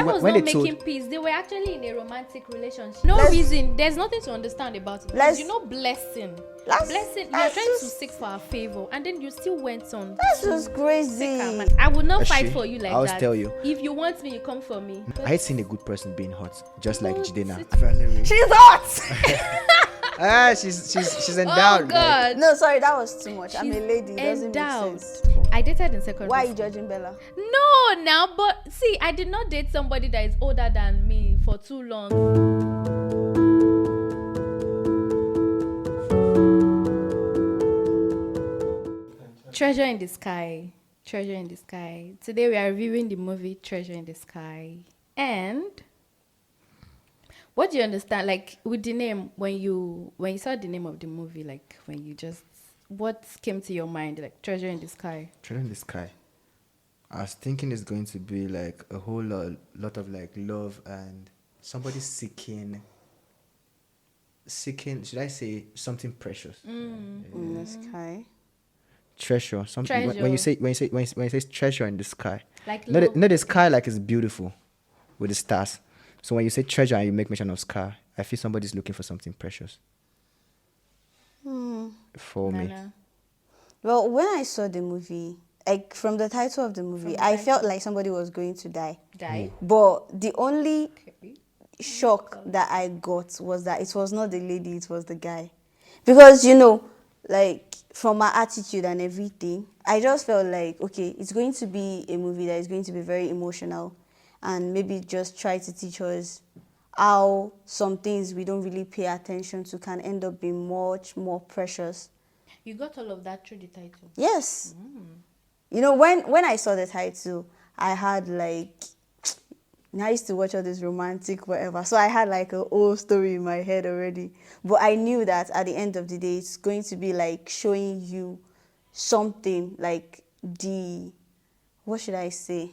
that was when not they making told, peace. They were actually in a romantic relationship. No reason. There's nothing to understand about it. Because blessing. Blessing. You are trying to seek for a favor, and then you still went on. That's just crazy. I would not fight for you like I always that. tell you. If you want me, you come for me. I hate seeing a good person being hot, just like Jidena. She's hot. She's endowed. Oh God. No, sorry, that was too much. I'm a She's lady. It doesn't endowed. make sense. I dated in secondary Why are you school. judging Bella? No, now, but see, I did not date somebody that is older than me for too long. Treasure in the Sky. Treasure in the Sky. Today we are reviewing the movie Treasure in the Sky. And what do you understand? Like with the name, when you saw the name of the movie, like when you just, what came to your mind? Like Treasure in the Sky. Treasure in the Sky. I was thinking it's going to be like a whole lot of like love and somebody seeking, should I say something precious? In the sky. Treasure. Something. Treasure. When you say treasure in the sky, Like not the sky like it's beautiful with the stars. So when you say treasure and you make mention of sky, I feel somebody's looking for something precious. For me. Nana. Well, when I saw the movie, like from the title of the movie, I felt like somebody was going to die. But the only shock that I got was that it was not the lady, it was the guy. Because, like from my attitude and everything, I just felt like, okay, it's going to be a movie that is going to be very emotional and maybe just try to teach us how some things we don't really pay attention to can end up being much more precious. You got all of that through the title. Yes. When I saw the title, I had like, I used to watch all this romantic whatever, so I had like a whole story in my head already. But I knew that at the end of the day, it's going to be like showing you something like what should I say?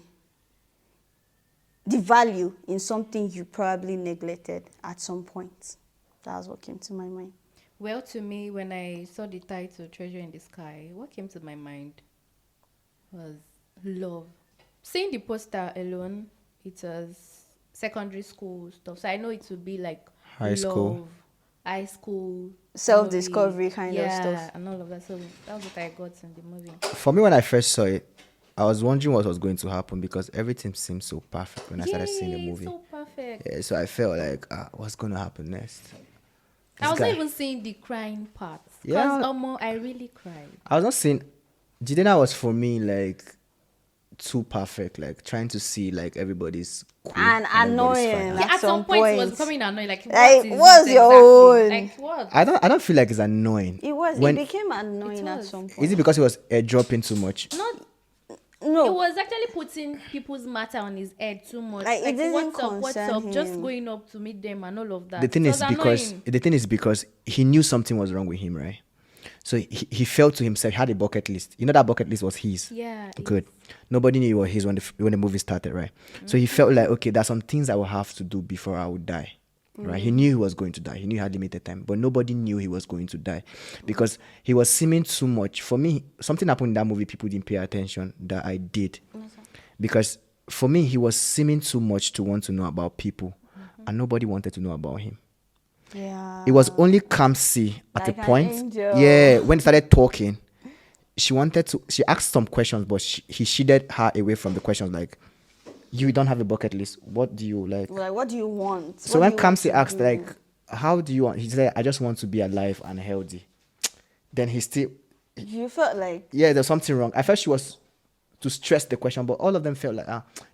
The value in something you probably neglected at some point. That's what came to my mind. Well, to me, when I saw the title Treasure in the Sky, what came to my mind was love. Seeing the poster alone, it was secondary school stuff. So I know it would be like High school. love, high school, Self-discovery movie. kind of stuff. And all of that. So that was what I got in the movie. For me, when I first saw it, I was wondering what was going to happen because everything seemed so perfect when I started seeing the movie. So perfect. Yeah, so I felt like, what's going to happen next? I was not even seeing the crying parts. Yeah. Because I really cried. I was not saying Jidena was for me like too perfect, like trying to see like everybody's cool And everybody's annoying. fine. At At some point, it was point. becoming annoying. Like, What's this your exactly? own? Like, what? I don't feel like it's annoying. It was. When, It became annoying It at was. some point. is it because it was dropping too much? Not. It No. was actually putting people's matter on his head too much. Like, it didn't what's concern up? Just him. going up to meet them and all of that. The thing It is was because annoying. he knew something was wrong with him, right? So he felt to himself, he had a bucket list. You know that bucket list was his. Yeah. Good. Nobody knew it was his when the movie started, right? So he felt like, okay, there's some things I will have to do before I would die. Right? He knew he was going to die. He knew he had limited time, but nobody knew he was going to die because he was seeming too much. For me, something happened in that movie people didn't pay attention that I did. Because for me, he was seeming too much to want to know about people, and nobody wanted to know about him. Yeah. It was only Kamsi at Like a an point. angel. Yeah, when he started talking, she asked some questions, but he shielded her away from the questions. Like, you don't have a bucket list. What do you like? Like, what do you want? So What when do you want Kamsi to asked, do? like, how do you want? He said, I just want to be alive and healthy. Then he still, You felt like yeah, there's something wrong. I felt she was to stress the question, but all of them felt like,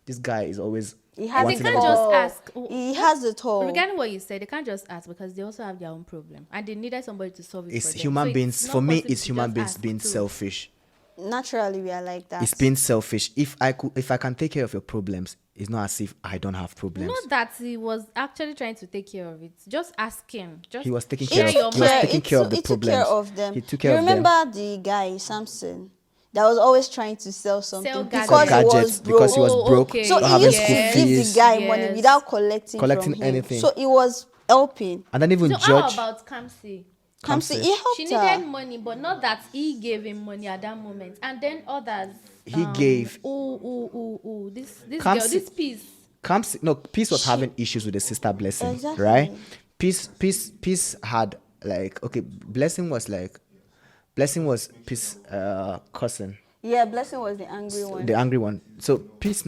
this guy is always he has wanting the They can't everything. just ask. He has it all. Regarding what you said, they can't just ask because they also have their own problem and they needed somebody to solve it. It's for them. human So it's beings. not For me, possible it's to human just beings ask being too. selfish. Naturally, we are like that. It's being selfish. If I can take care of your problems, it's not as if I don't have problems. Not that he was actually trying to take care of it. Just asking. Just He was taking share care your of. He was mind. taking care of the He took care problems. of them. He took care you of them. remember the guy Samson that was always trying to sell something gadgets. because he was Gadgets broke. because he was broke. okay. So not he having used school to give fees. the guy money Yes. without collecting Collecting from him. anything. So he was helping. And then even So how judge. about Kamsi? Kamsi, he helped She her. needed money, but not that he gave him money at that moment. And then others. He gave. This girl, Kamsi- this piece. Peace was having issues with the sister Blessing, Exactly. right? Peace had like, okay, Blessing was Peace cousin, Yeah, Blessing was the angry one. the angry one. So Peace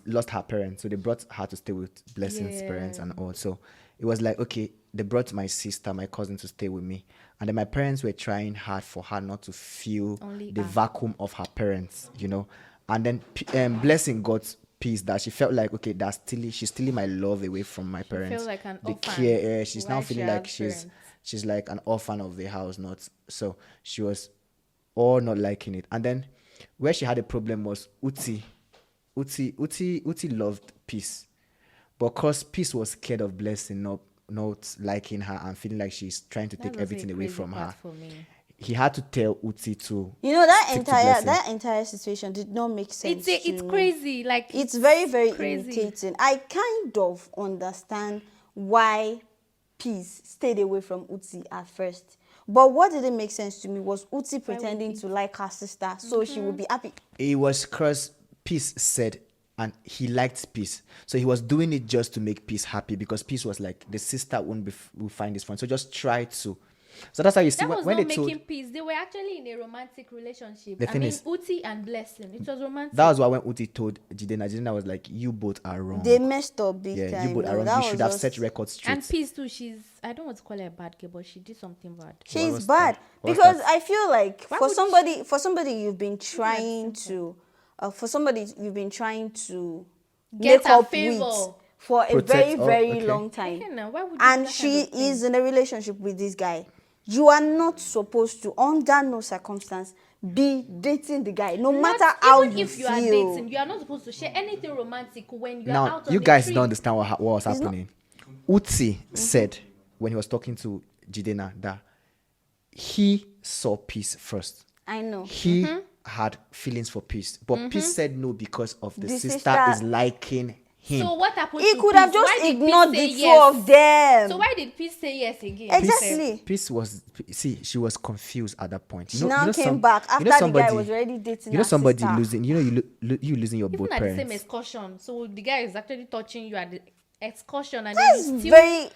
lost her parents, so they brought her to stay with Blessing's parents and all. So it was like, okay, they brought my sister, my cousin, to stay with me, and then my parents were trying hard for her not to feel Only the her. vacuum of her parents, and then Blessing got peace that she felt like, okay, she's stealing my love away from my parents. felt like an the orphan care, she's now while she feeling like has she's parents. she's like an orphan of the house, not so. She was all not liking it. And then where she had a problem was Uti loved Peace, but cause Peace was scared of Blessing not liking her and feeling like she's trying to take was a everything away crazy from part her. for me. He had to tell Uti to That stick to Blessing. entire situation did not make sense. It's to me. crazy. Like It's very, very crazy. irritating. I kind of understand why Peace stayed away from Uti at first. But what didn't make sense to me was Uti pretending to like her sister so she would be happy. It was because Peace said, and he liked Peace, so he was doing it just to make Peace happy, because Peace was like, the sister will find this fun, so just try to. So that's how you see That was when not they told. making peace. They were actually in a romantic relationship. The thing is, Uti and Blessing. It was romantic. That was why when Uti told Jidena was like, you both are wrong. They messed up big Yeah, time. you both are though. wrong. You That should was have set records straight. And Peace too, I don't want to call her a bad girl, but she did something bad. She's was bad that? What was because that? I feel like Why for would somebody you've been trying to Get make her up favor. with for a Protect- very oh, very okay. long time, Yeah, now, why would you and do that she kind of thing? is in a relationship with this guy. You are not supposed to, under no circumstance, be dating the guy, no matter how Even you if you feel. are dating, you are not supposed to share anything romantic when you are Now, out on you a guys trip. don't understand what was It's not- happening. Uti said when he was talking to Jidena that he saw Peace first. I know. He had feelings for Peace, but Peace said no because of the The sister sister- is liking him. So what happened He to could Peace? have just Why did ignored Peace the say two yes? of them. So why did Peace say yes again? Exactly. Peace was she was confused at that point. She now came back after the guy was already dating her somebody sister. losing. You losing your Even both at the same parents. excursion. So the guy is actually touching you at the excursion, and That's then you still. very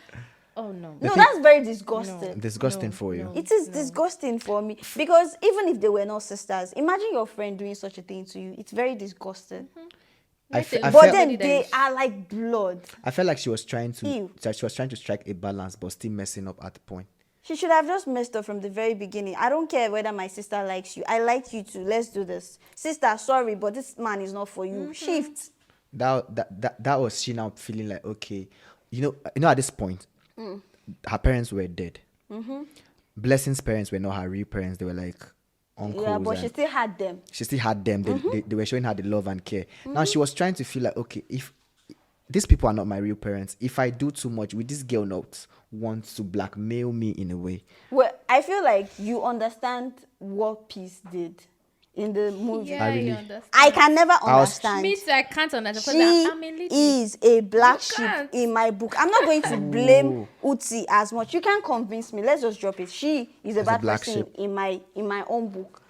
Oh no. no. That's very disgusting. Disgusting No, for you. no. It is disgusting for me because even if they were not sisters, imagine your friend doing such a thing to you. It's very disgusting. I Let alone But felt- then somebody that they is- are like blood. I felt like she was trying to. Ew. She was trying to strike a balance, but still messing up at the point. She should have just messed up from the very beginning. I don't care whether my sister likes you. I like you too. Let's do this. Sister, sorry, but this man is not for you. Shift. That was she now feeling like, okay, at this point, her parents were dead. Blessing's parents were not her real parents. They were like uncles. Yeah, but and she still had them. she still had them. They were showing her the love and care. Now she was trying to feel like, okay, if these people are not my real parents, if I do too much, will this girl not want to blackmail me in a way? Well, I feel like you understand what Peace did in the movie. Yeah, really- you understand. I can never was- understand. Me too, I can't understand She because I'm a lady. is a black You sheep can't. in my book. I'm not going to blame Uti as much. You can't convince me. Let's just drop it. She is a As a bad black person sheep. in my own book.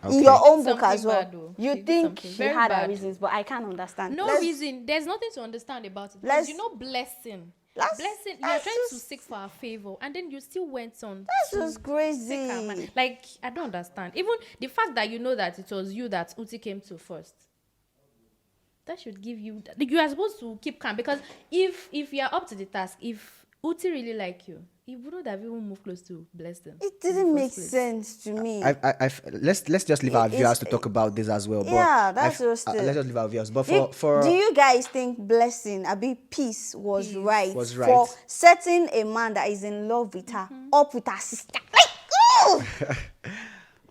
Okay. In your own book Something as well. bad, though. You She did think something she very had her bad. reasons, but I can't understand. No Let's- reason. There's nothing to understand about it. Let's- Because you know, blessing. Let's- Blessing, you're let's trying to just- seek for her favor, and then you still went on. That's to just crazy. take her man. Like, I don't understand. Even the fact that you know that it was you that Uti came to first. That should give you. You are supposed to keep calm, because if you are up to the task, if Uti really like you, he wouldn't have even moved close to Blessing. It didn't make sense to me. Let's just leave our It's- viewers to talk about this as well. But Yeah, that's just it. let's just leave our viewers. But Do you guys think Blessing, Abi Peace was right Was for right. setting a man that is in love with her up with her sister? Like, oh!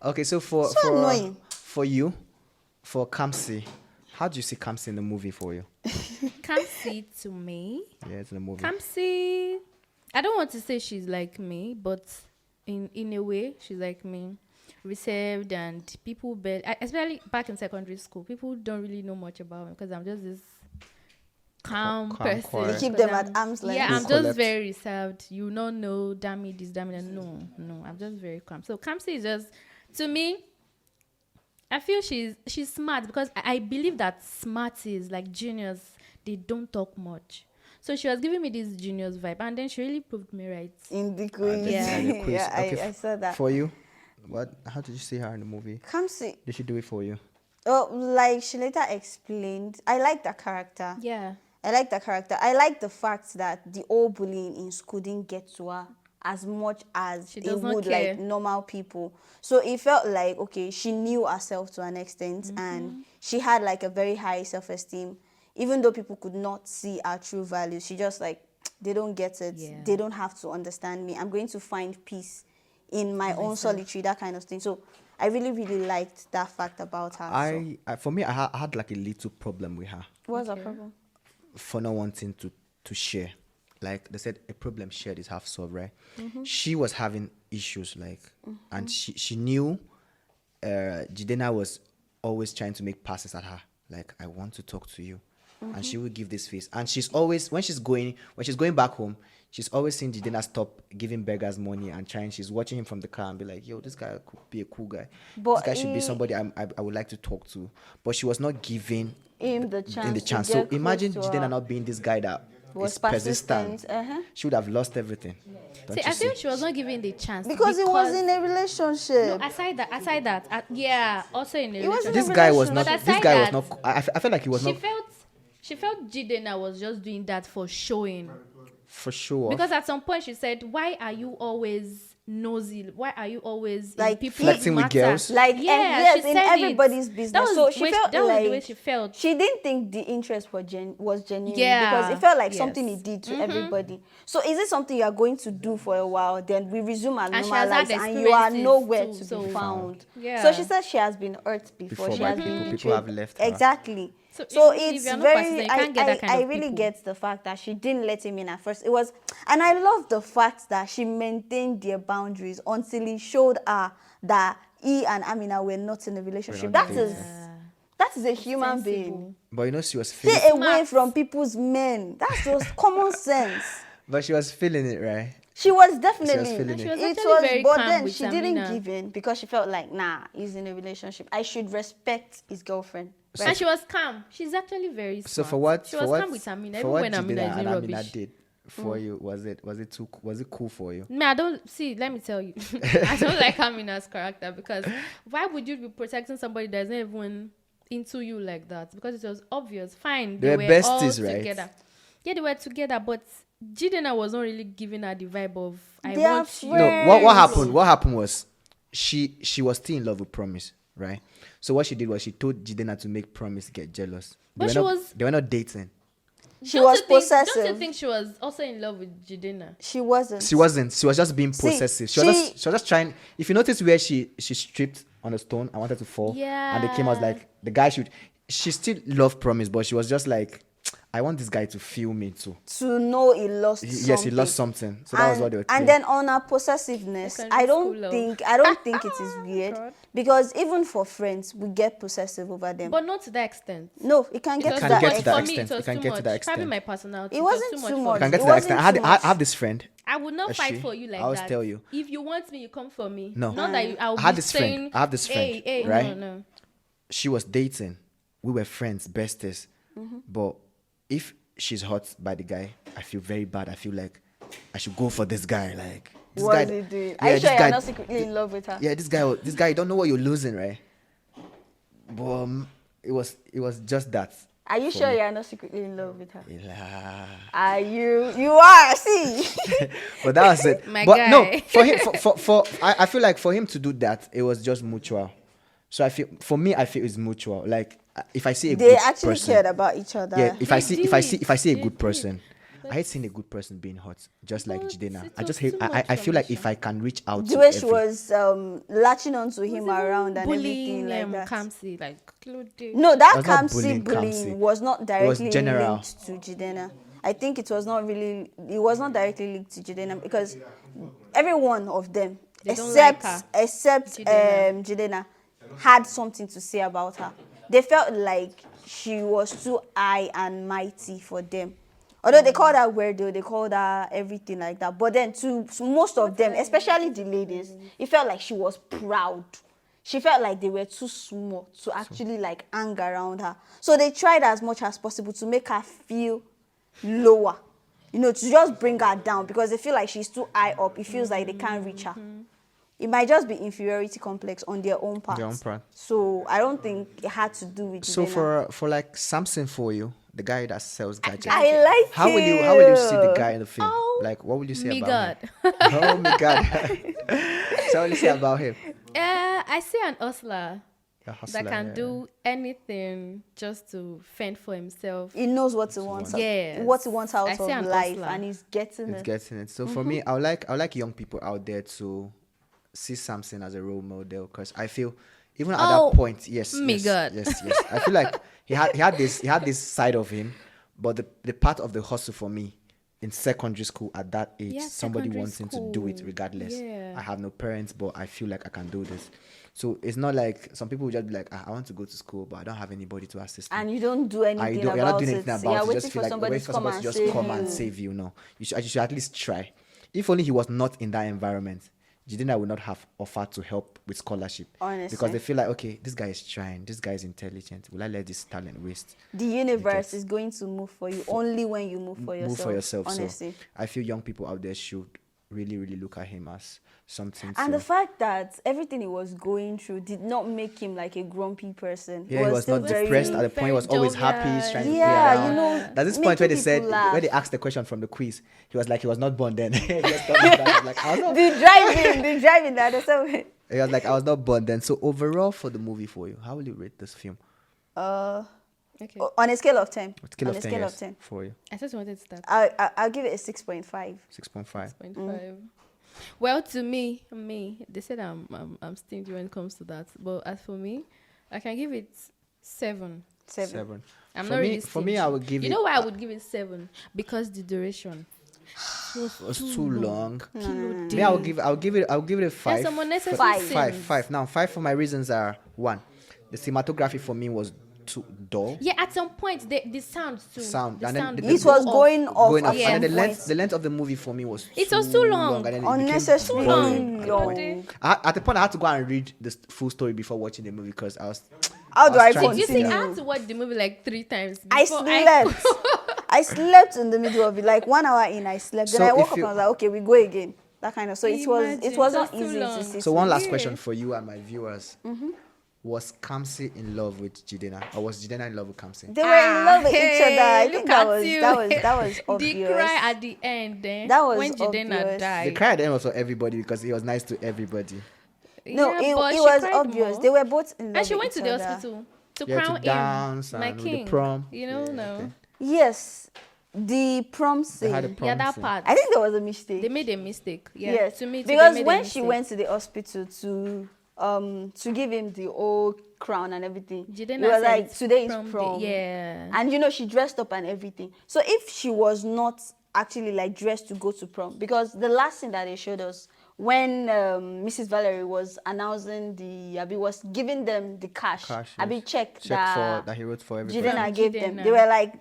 okay, so So annoying. for you, for Kamsi, how do you see Kamsi in the movie for you? Kamsi to me. Yeah, it's in the movie. Kamsi, I don't want to say she's like me, but in a way, she's like me. Reserved, and people, especially back in secondary school, people don't really know much about me because I'm just this calm person. quiet. You keep Because them at I'm- arm's length. Yeah, You I'm collect. just very reserved. You don't know, damn it, this, damn it. No, I'm just very calm. So Kamsi is just, to me, I feel she's smart, because I believe that smart is like genius. they don't talk much. So she was giving me this genius vibe, and then she really proved me right. In the quiz. Yeah. The quiz. Yeah, Okay, I saw that. For you, how did you see her in the movie? Kamsi. Did she do it for you? Oh, like she later explained, I like that character. Yeah. I like that character. I like the fact that the old bullying in school didn't get to her as much as She it does not would care. like normal people. So it felt like, okay, she knew herself to an extent and she had like a very high self-esteem. Even though people could not see her true values, she just like, they don't get it. Yeah. They don't have to understand me. I'm going to find peace in my own solitude, that kind of thing. So I really, really liked that fact about her. For me, I had like a little problem with her What's the problem? for not wanting to share. Like they said, a problem shared is half solved, right? She was having issues, like, and she knew Jidena was always trying to make passes at her, like, I want to talk to you. And she would give this face. And she's always, when she's going back home, she's always seeing Jidena stop giving beggars money and she's watching him from the car and be like, yo, this guy could be a cool guy. But this guy should be somebody I would like to talk to. But she was not giving him the chance. So imagine Jidena not being this guy that was is persistent. She would have lost everything. Don't See, you I see? feel she was not given the chance Because he was in a relationship. No, aside that, yeah, also in a He was in relationship. This guy was not. But This aside guy was that, not. I felt like he was not She felt Jidena was just doing that for showing. for sure. Because at some point she said, "Why are you always nosy? Why are you always Like, in people's flirting with matter?" girls? Like, Yeah, yes, she in said it. everybody's business. That was So she felt that was like the way she felt. she didn't think the interest was genuine. Yeah, Because it felt like yes. something he did to everybody. So is it something you are going to do for a while? Then we resume our And she normal has had lives and you are experiences nowhere too, to so- be found. Yeah. So she said she has been hurt before. Before She by has people. been People betrayed. have left her. Exactly. So So if it's you're not very, persistent, you can't get that kind I of really people. get the fact that she didn't let him in at first. It was, and I love the fact that she maintained their boundaries until he showed her that he and Amina were not in a relationship. not That is a human being. Sensible. But you know, she was feeling. Stay away Smart. from people's men. That's just common sense. But she was feeling it, right? She was definitely. She was feeling She it. was It actually was, very but calm then with she didn't Amina. give in because she felt like, nah, he's in a relationship. I should respect his girlfriend. And she was calm. She's actually very smart. So for what? She was calm with Amina, even when Amina is in Amina rubbish. did for you, was it cool for you? Me, I don't see. Let me tell you, I don't like Amina's character because why would you be protecting somebody that's not even into you like that? Because it was obvious. Fine, They were all besties, right? together. Yeah, they were together, but Jidena was not really giving her the vibe of I They are want you. friends. No, what happened? What happened was she was still in love with Promise, right? So what she did was she told Jidena to make Promise get jealous. But They were not dating. She Don't was you think- possessive. Don't you think she was also in love with Jidena? She wasn't. She wasn't. She was just being See, possessive. She was just trying. If you notice where she stripped on a stone, I wanted to fall. Yeah. And they came out like the guy should. She still loved Promise, but she was just like, I want this guy to feel me too. To know he lost something. Yes, he lost something. So that was what they were. And then on her possessiveness, Secondary I school love. don't think it is weird God. because even for friends, we get possessive over them. But not to that extent. No, it can get It to was that too get to much. that For extent. me, it was It can too get to much. that Probably extent. my personality. It was wasn't too too much. much. For can me. get It to that wasn't extent. too I have much. this friend. I would not fight She- for you like I always that. tell you. If you want me, you come for me. No. Not that I'll I had be this friend. saying, I have this friend, Hey, right? no. She was dating. We were friends, besties. But if she's hot by the guy, I feel very bad. I feel like I should go for this guy. Like this What guy. is he doing? Yeah, Are you this sure you're guy- not secretly in love with her? Yeah, this guy, you don't know what you're losing, right? But it was just that. Are you for sure me. you're not secretly in love with her? Yeah. Are you? You are. See. But that was it. My but guy. no, for him, I feel like for him to do that, it was just mutual. So I feel it's mutual. Like if I see a They good actually person, cared about each other. yeah. If I see a They good did. person, I hate seeing a good person being hot, just like But Jidena. it I just was hate. too I much feel like for if I can reach out The to way she every, was latching onto him around and everything like that. Kamsi, like Claude. No, that was not Kamsi bullying bullying Kamsi. was not directly general. linked to Jidena. I think it was not directly linked to Jidena because every one of them, They don't like except Jidena. Jidena, had something to say about her. They felt like she was too high and mighty for them. Although they called her weirdo, they called her everything like that. But then to most of them, especially the ladies, it felt like she was proud. she felt like they were too small to actually like hang around her. So they tried as much as possible to make her feel lower, you know, to just bring her down because they feel like she's too high up. It feels like they can't reach her. It might just be inferiority complex on their own part. Their own part. So I don't think it had to do with So Jidena. for like Samson for you, the guy that sells gadgets. I like How will you see the guy in the film? Oh, Like what will you say me about God. him? Oh my God. So what will you say about him? I see an hustler A hustler, that can yeah. do anything just to fend for himself. He knows what he wants. Yes. What he wants out I of see an life, hustler. and he's getting It's it. getting it. So for me, I would like young people out there to see Samson as a role model because I feel even at Oh, that point, yes, me yes, God. yes, yes. I feel like he had this side of him, but the part of the hustle for me in secondary school at that age, Yeah, somebody secondary wanting to do it school. regardless. Yeah. I have no parents, but I feel like I can do this. So it's not like some people will just be like, I want to go to school, but I don't have anybody to assist me. And you don't do anything You're about not doing it. anything about You're it. You waiting just for feel like somebody waiting to for come somebody and to just save come you. and save you. No, you should at least try. If only he was not in that environment, Jidena would not have offered to help with scholarship. Honestly. Because they feel like, okay, this guy is trying, this guy is intelligent. Will I let this talent waste? The universe is going to move for you only when you move for yourself. Move for yourself. Honestly. So I feel young people out there should really, really look at him as something. And to, the fact that everything he was going through did not make him like a grumpy person. yeah, he was still not depressed at the point. He was very always happy. He's trying to play Yeah, around. you know, There's this point where they making said, people laugh. when they asked the question from the quiz, he was like, he was not born then. He just told me that. Like, I was not, the driving that is so. he was like, I was not born then. So overall for the movie for you, how will you rate this film? Okay. On a scale of 10. Scale On of a 10, scale yes, of 10. for you. I just wanted to start. I'll give it a 6.5. 6.5. 0.5. Well, to me, they said I'm stingy when it comes to that. But as for me, I can give it 7. 7. I'm For not me- really for me, stingy. I would give You it- know why I would give it 7? Because the duration It was too long. Kilo Me, I'll give it a 5. There's some unnecessary Five. scenes. 5. Now, 5 for my reasons are: 1, the cinematography for me was too dull. Yeah, at some point the sound too. Sound. The And then sound the- would It was go off. going off. Going at up, Yeah. and then some the point. length of the movie for me was It was too long. and then it became Unnecessarily boring. long. At the point, I had to go and read the full story before watching the movie because I was. How do was I trying to You see, I continue? had to watch the movie like 3 times. I before slept. I slept in the middle of it. Like 1 hour in, I slept. Then So I woke if up you- and I was like, okay, we go again. That kind of. So it Imagine, was that's not too easy long. to sit. So one with. last Yeah. question for you and my viewers: Was Kamsi in love with Jidena, or was Jidena in love with Kamsi? They were in love with each other. I look think that at was you. that was The obvious. cry at the end, That was when Jidena obvious. died. The cry at the end was for everybody because he was nice to everybody. No, Yeah, but it she was cried obvious. more. They were both in love And she with went to each the other. hospital to Yeah, to crown dance him, my and with the king. prom. You know, Yeah, no. okay. Yes, the prom They had a scene. prom Yeah, that scene. part. I think there was a mistake. They made a mistake. Yeah, Yes, to me, too, because they made a when she mistake. went to the hospital to give him the old crown and everything, Jidena it was said like it's today is prom day. prom. Yeah. And you know she dressed up and everything. So if she was not actually like dressed to go to prom, because the last thing that they showed us when Mrs. Valerie was announcing was giving them the cash, Cash, Abi yes. check that he wrote for everybody. Jidena From gave them. Jidena. They were like,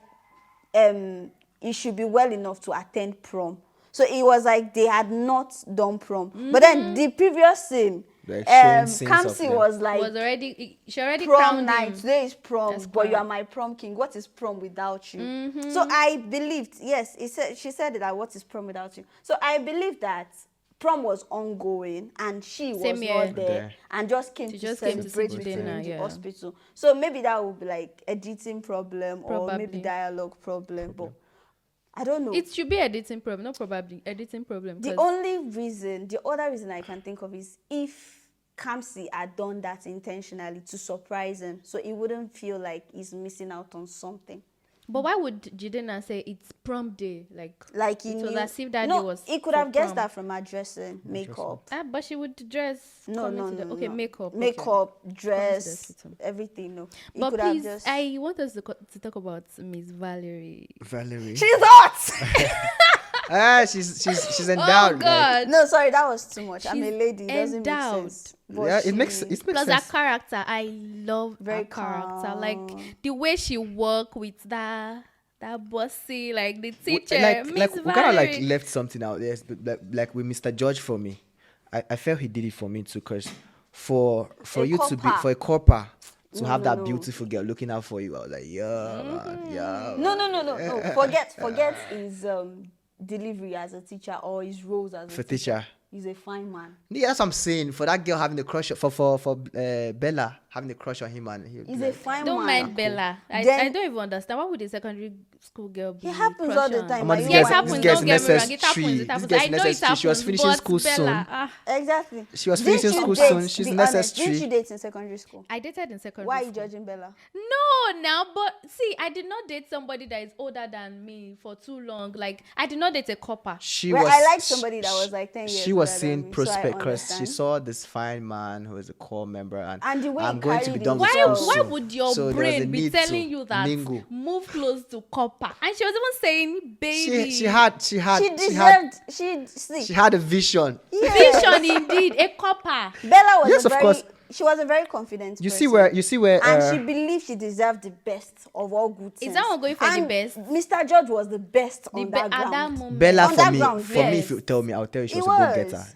it should be well enough to attend prom. So it was like they had not done prom. But then the previous scene, Like showing scenes of Kamsi them. was like, She already prom crowned night, him. today is prom, That's but you are correct. my prom king. What is prom without you? So I believed, yes, she said that what is prom without you. So I believe that prom was ongoing and she was Same here. not there There. and just came She to just came to celebrate see with him Jidena, in the yeah. hospital. So maybe that would be like editing problem or maybe Probably. dialogue problem. But I don't know. It should be editing problem, not probably editing problem. The 'cause other reason I can think of is if Kamsi had done that intentionally to surprise him, so he wouldn't feel like he's missing out on something. But why would Jidena say it's prom day? Like he it was knew. as if that no, day was he could for have guessed prom. that from her dressing, makeup. But she would dress. No, come no, into the- no. Okay, no. makeup. okay. Makeup, dress, hospital. everything. No, he But could please, have just. I want us to talk about Miss Valerie. Valerie. She's hot. She's Oh endowed. God! No, sorry, that was too much. I'm a She's lady. It doesn't endowed. make sense. Like, But yeah, it she- makes Plus her sense. character, I love Very her character. calm. Like the way she work with that bossy, like the teacher, Like Miss we kind of like Valerie. left something out there. Like with Mr. George for me, I felt he did it for me too. Cause for A you to be copper. for a corper to No, have no, that no. beautiful girl looking out for you. I was like, yeah, man, yeah. No. Forget his delivery as a teacher or his roles as For a teacher. teacher. He's a fine man. Yeah, that's what I'm saying. For that girl having a crush for Bella having a crush on him, and He's a fine Don't man. mind Bella. I Then- don't even understand. Why would a secondary school girl be It happens crush all the on- time. Come on, Are this you Yes, girl's- aware? happens. this girl's Don't get me in wrong. It happens. SS3. It This happens. girl's I in know it SS3. happens. She was finishing but school Bella, soon. Exactly. She was Didn't finishing you school date, soon. to She's be in honest, Didn't SS3. you date in secondary school? I dated in secondary Why are you school. judging Bella? No, now, but see, I did not date somebody that is older than me for too long. Like, I did not date a copper. Well, I liked somebody that was like 10 years She was older than seeing me, so I prospect because she understand. saw this fine man who is a core member, And the way I'm he going to be carried done with himself. school Why soon. would your So there was a brain be need telling to you that mingle. move close to copper? And she was even saying, baby. She had She deserved. she had a vision. Yes. vision indeed, a copper. Bella was Yes, a of very. course. She was a very confident. You person. see where And she believed she deserved the best of all good things. Is that one going for the And best? Mr. George was the best The on be- that at ground. that moment. Bella On that for me, ground, for me, yes. if you tell me, I'll tell you she It was a go-getter. was.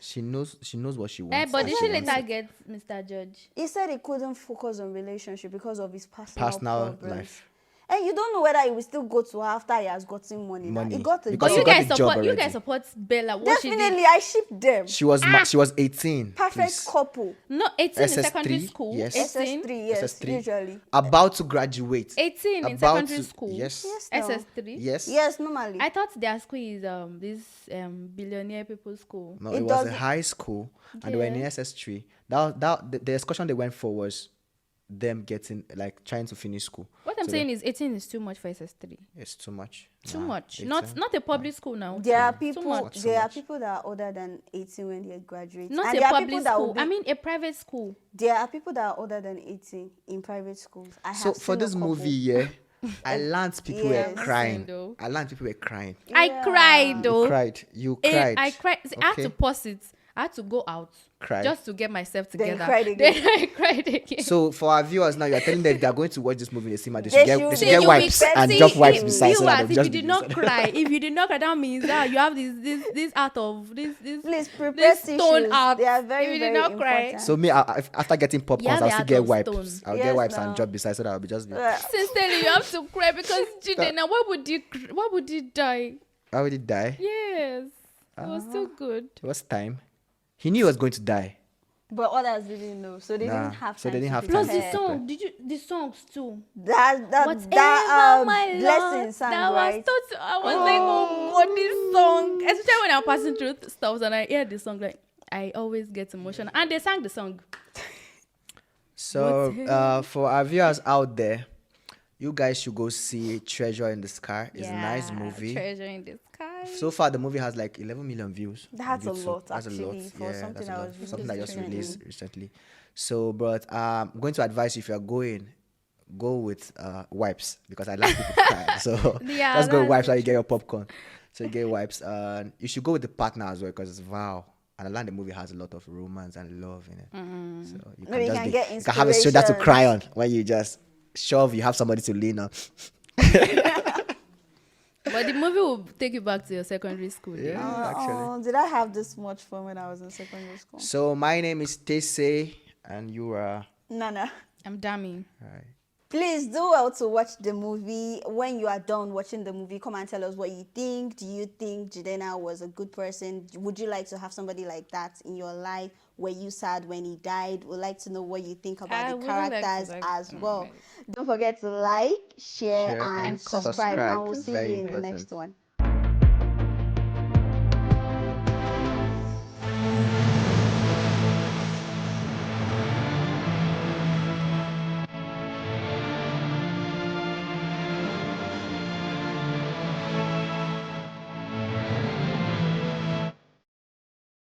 She knows what she wants. But and she did she wants later it. get Mr. Judge? He said he couldn't focus on relationship because of his personal problems. life. And you don't know whether he will still go to her after he has gotten money. Now. Money. He got a Because But he you job. got guys the job support. You already. guys support Bella. What she Definitely, did? I shipped them. She was 18. Perfect please. couple. No, 18 in SS3, secondary school. yes. 18. SS3, yes, SS3. usually. About to graduate. 18 in About secondary to- school. Yes. Yes, no. SS3. Yes. Yes, normally. I thought their school is this billionaire people's school. No, It it was a doesn't- high school, and they were in Yeah. SS3. The excursion they went for was them getting like trying to finish school. What I'm So saying is 18 is too much for SS3. it's too much. Too Nah, much. 18. Not a public school now. There are Too people. much. There are much. people that are older than 18 when they graduate. Not and a there are public people that will school. be- I mean a private school. there are people that are older than 18 in private schools. I have So for seen a this couple. movie, yeah, I learned people Yes. were crying. Though. I learned people were crying. I cried though. You cried. You Eh, cried. I cried. See, I had Okay. to pause it. I had to go out. Cried. Just to get myself Then together. cried again. Then I cried again. So for our viewers now, you are telling them if they are going to watch this movie in the cinema, they They should get, should- they See, should get you wipes will and see drop wipes him. beside so that Viewers, they'll if you just did be not cry, if you did not cry, that means that you have this out of this Please prepare this stone tissues. out. They are very, If you very did not cry. important. So me, after getting popcorns, Yeah, I'll they still are get those wipes. stones. I'll Yes, get wipes now. and drop beside so that I'll be just be. Sincerely, you have to cry because Jidena, why would he die? How would he die? Yes, it was still good. It was time. He knew he was going to die. But others didn't know, so they Nah, didn't have time. so they didn't to have Plus time. the prepare. song, the songs too. That Whatever my blessing Lord, sang, that right? was I was like, oh God, this song. Especially when I'm passing through stuff and I hear the song, like I always get emotional. And they sang the song. So for our viewers out there, you guys should go see Treasure in the Sky. It's a nice movie. Treasure in the Sky. So far, the movie has like 11 million views. on That's a YouTube. lot, That's actually, a lot. for Yeah, something that's a that lot. was For something that just released released recently. So, but I'm going to advise you if you're going, go with wipes because I like people to cry. So Yeah, just go with that's wipes while you get your popcorn. So you get wipes. You should go with the partner as well because it's wow. And I learned the movie has a lot of romance and love in it. So you Maybe you just can get you can have a shoulder to inspiration. cry on when you just shove. You have somebody to lean on. But the movie will take you back to your secondary school. days. Oh, did I have this much fun when I was in secondary school? So my name is Tese, and you are. Nana. I'm Dami. Right. Please do well to watch the movie. When you are done watching the movie, come and tell us what you think. Do you think Jidena was a good person? Would you like to have somebody like that in your life? Were you sad when he died? We'd like to know what you think I about the wouldn't like to characters like- as well. right. Don't forget to like, share, Share and and subscribe. subscribe. And we'll see Very you in the important. next one.